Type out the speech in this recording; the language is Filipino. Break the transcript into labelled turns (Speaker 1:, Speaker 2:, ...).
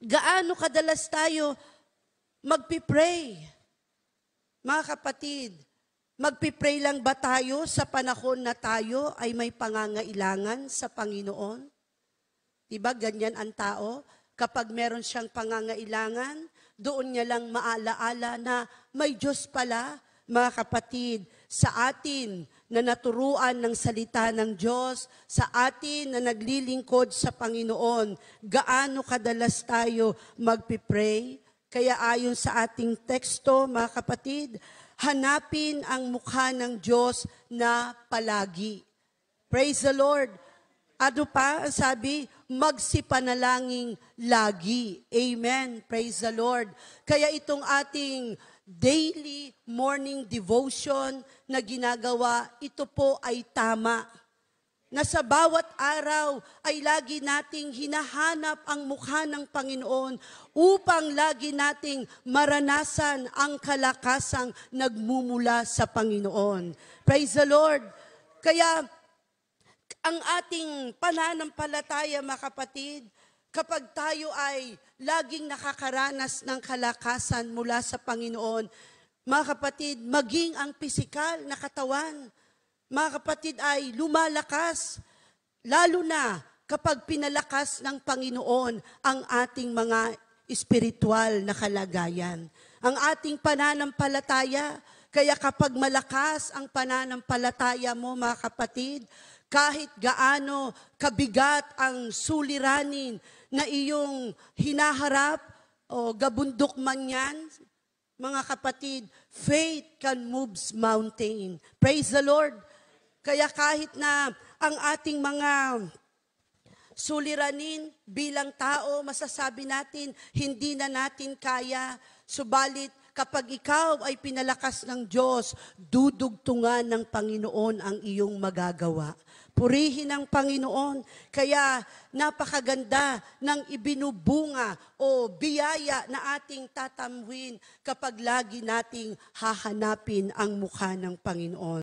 Speaker 1: Gaano kadalas tayo magpipray? Mga kapatid, magpipray lang ba tayo sa panahon na tayo ay may pangangailangan sa Panginoon? Diba ganyan ang tao? Kapag meron siyang pangangailangan, doon niya lang maalaala na may Diyos pala. Mga kapatid, sa atin na naturuan ng salita ng Diyos, sa atin na naglilingkod sa Panginoon, gaano kadalas tayo magpipray? Kaya ayon sa ating teksto, mga kapatid, hanapin ang mukha ng Diyos na palagi. Praise the Lord. Ano pa ang sabi? Magsipanalangin lagi. Amen. Praise the Lord. Kaya itong ating daily morning devotion na ginagawa, ito po ay tama. Na sa bawat araw ay lagi nating hinahanap ang mukha ng Panginoon upang lagi nating maranasan ang kalakasang nagmumula sa Panginoon. Praise the Lord. Kaya ang ating pananampalataya, mga kapatid, kapag tayo ay laging nakakaranas ng kalakasan mula sa Panginoon, mga kapatid, maging ang pisikal na katawan, mga kapatid, ay lumalakas, lalo na kapag pinalakas ng Panginoon ang ating mga espiritual na kalagayan. Ang ating pananampalataya, kaya kapag malakas ang pananampalataya mo, mga kapatid, kahit gaano kabigat ang suliranin na iyong hinaharap o gabundok man yan, mga kapatid, faith can move mountain. Praise the Lord. Kaya kahit na ang ating mga suliranin bilang tao, masasabi natin, hindi na natin kaya, subalit kapag ikaw ay pinalakas ng Diyos, dudugtungan ng Panginoon ang iyong magagawa. Purihin ang Panginoon. Kaya napakaganda ng ibinubunga o biyaya na ating tatamwin kapag lagi nating hahanapin ang mukha ng Panginoon.